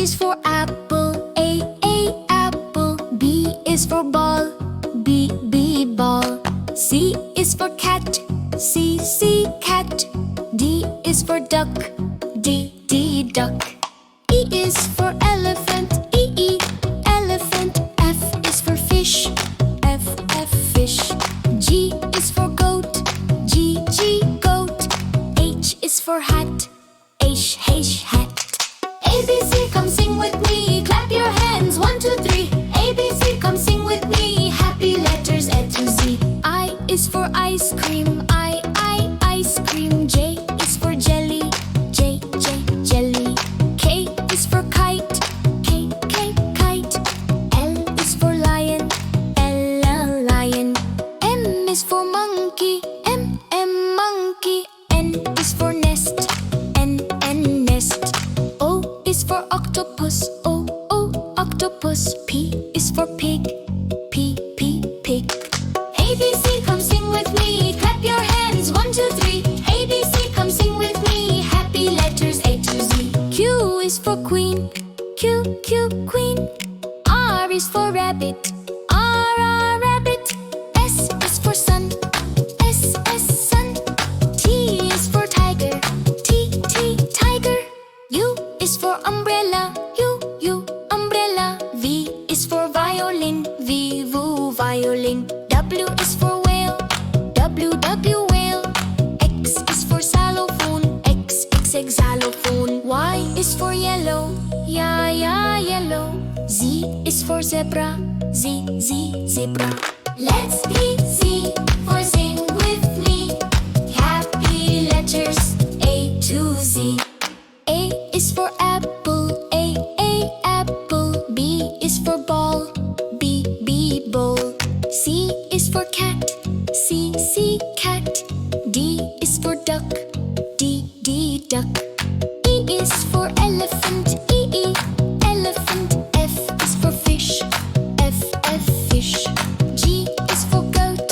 is for apple, A apple. B is for ball, B ball. C is for cat, C cat. D is for duck, D duck. E is for elephant, E elephant. F is for fish, F fish. G is for goat, G goat. H is for hat, H hat. ABC, come sing with me. Clap your hands, 1, 2, 3. ABC, come sing with me. Happy letters A to Z. I is for ice cream, I ice cream. J is for jelly, J jelly. K is for kite, K kite. L is for lion, L lion. M is for monkey, M monkey. N is for nest, N nest. O is for octopus, O octopus. P is for pig, P pig. ABC, come sing with me. Clap your hands, 1, 2, 3. ABC, come sing with me. Happy letters A to Z. Q is for queen, Q queen. R is for rabbit, R rabbit. S is for sun, S sun. T is for tiger, T tiger. U is for umbrella, U umbrella. V is for violin, V violin. W is for whale, W whale. X is for xylophone, X xylophone. Y is for yellow, yellow. Z is for zebra, Z zebra. Let's be Z for sing with me. Happy letters A to Z. A is for apple, A apple. B is for ball, B ball. C is for cat, C cat. D is for duck, D duck. E is for elephant, E elephant. F is for fish, F fish. G is for goat,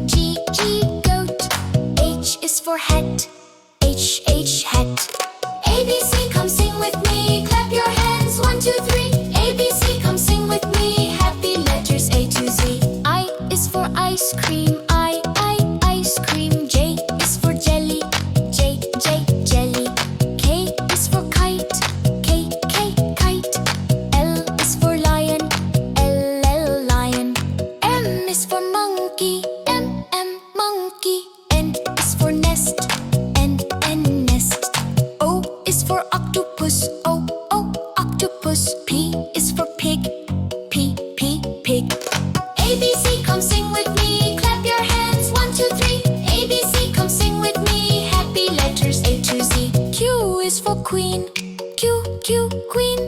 G goat. H is for hat, H hat. ABC, come sing with me. Clap your hands, 1, 2, 3. ABC, come sing with me. Happy letters A to Z. I is for ice cream, I ice cream. J is for jelly, J jelly. K is for kite, K kite. L is for lion, L lion. M is for monkey, M monkey. N is for nest, N nest. O is for octopus, O octopus. P is for pig, P pig. ABC, come sing with me. Clap your hands, 1, 2, 3. ABC, come sing with me. Happy letters A to Z. Q is for queen, Q queen.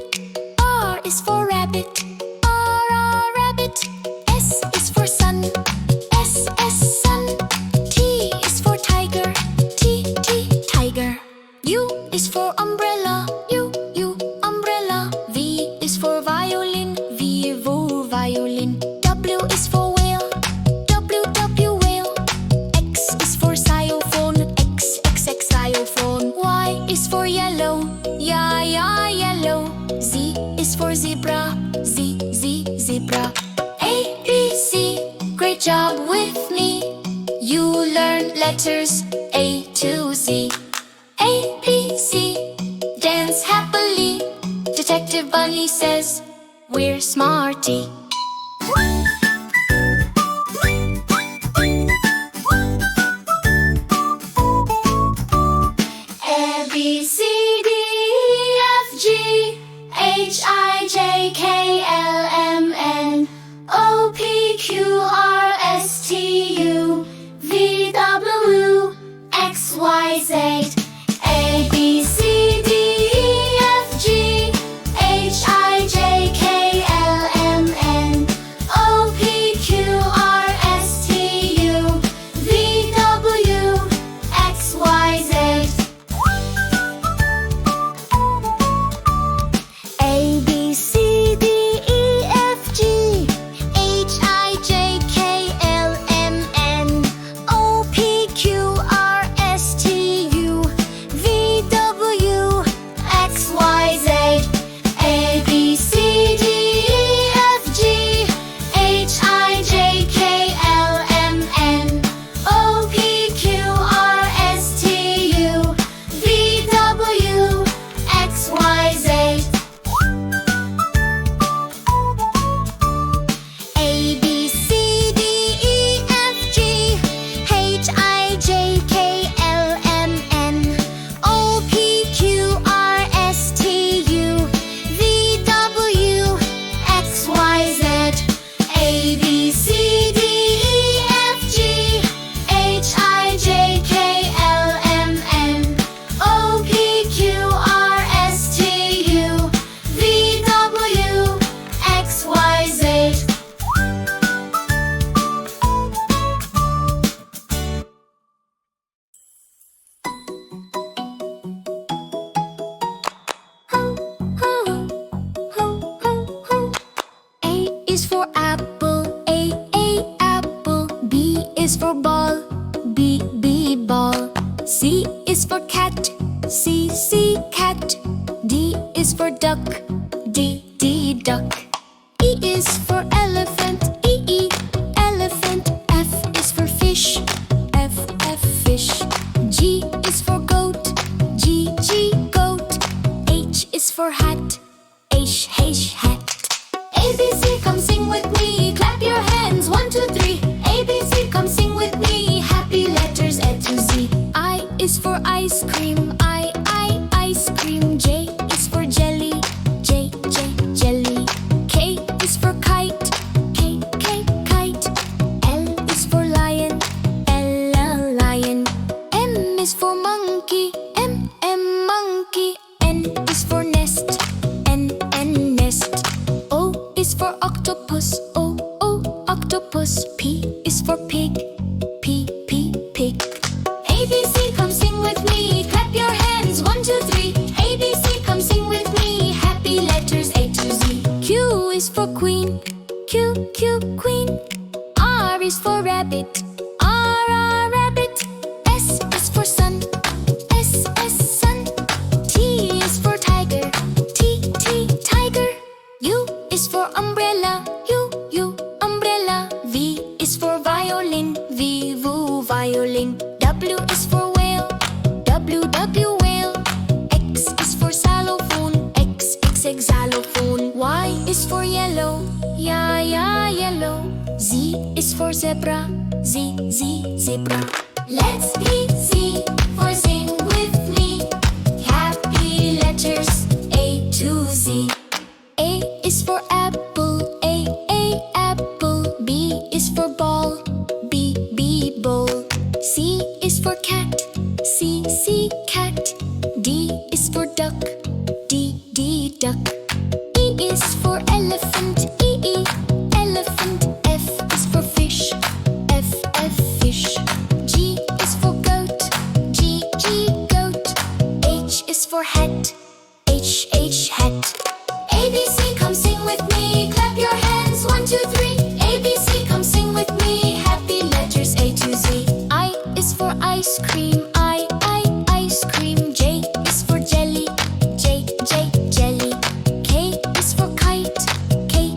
R is for rabbit, R rabbit. S is for sun, S sun. T is for tiger, T tiger. U is for umbrella, U umbrella. V is for violin, V violin. W is for whale, W whale. X is for xylophone, X xylophone. Y is for yellow, yellow. Z is for zebra, Z zebra. A, B, C, great job with me. You learned letters A to Z. A, B, C, dance happily. Detective Bunny says, we're smarty. A, B, C, D, E, F, G, H, I, J, K, L, M, N, O, P, Q, R, S, T, U, V, W, X, Y, Z. A, B, C, D, E, F, G, H, I, J, K, L, M, N, O, P, Q, R, S, T, U, V, W, X, Y, Z. A, B, C, D, E, F, G, H, I, J, is for apple, A, apple. B is for ball, B, ball. C is for cat, C, cat. D is for duck, D, duck. E is for elephant, E, elephant. F is for fish, F, fish. G is for goat, G, goat. H is for hat, H, hat. ABC, come sing with me. Clap your hands, 1, 2, 3. ABC, come sing with me. Happy letters A to Z. I is for ice cream, I, ice cream. J is for jelly, J, jelly. K is for kite, K, kite. L is for lion, L, lion. M is for monkey, M, monkey. N is for nest, N, nest. O is for octopus, O, octopus. P is for pig, P, pig. ABC, come sing with me. Clap your hands, 1, 2, 3. ABC, come sing with me. Happy letters A to Z. Q is for queen, Q, queen. R is for rabbit, R, rabbit. S is for sun, S, sun. T is for tiger, T, tiger. U is for umbrella, U, umbrella. V is for violin, V, violin. W is for whale, W, whale. X is for xylophone, X, xylophone. Y is for yellow, yellow. Z is for zebra, Z, zebra. Let's be Z for sing with me. Happy letters A to Z. A is for apple, A, apple. B is for ball, B, ball. C is for cat, C, cat. D is for duck, D, duck. E is for elephant, E, elephant. F is for fish, F, fish. G is for goat, G, goat. H is for hat, H, hat. ABC, come sing with me. Clap your hands, 1, 2, 3. ABC, come sing with me. Happy letters A to Z. I is for ice cream, I, ice cream. J is for jelly, J, jelly. K is for kite, K,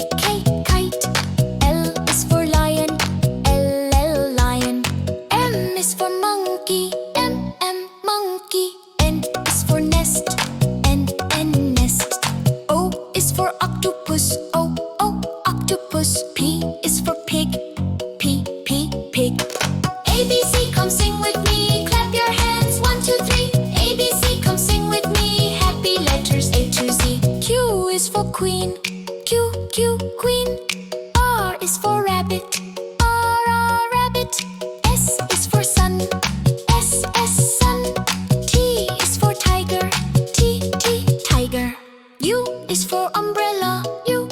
kite. L is for lion, L, lion. M is for monkey, M, monkey. N is for nest, N, nest. O is for octopus, O, octopus. P is for pig, P, pig. ABC, come sing with me. Clap your hands, 1, 2, 3. ABC, come sing with me. Happy letters A to Z. Q is for queen, Q, queen. R is for rabbit, R, rabbit. S is for sun, S, sun. T is for tiger, T, tiger. U is for umbrella, U,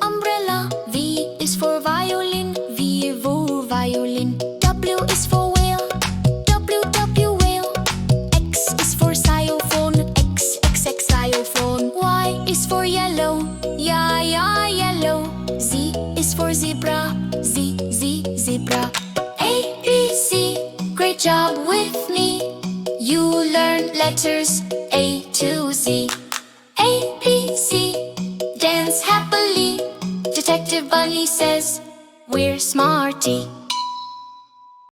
umbrella. V is for violin, V, violin. W is for whale, W, whale. X is for xylophone, X, xylophone. Y is for yellow, yellow. Z is for zebra, Z, zebra. A, B, C, great job with me. You learned letters A to Z. A, B, C, dance happily. Detective Bunny says we're smarty.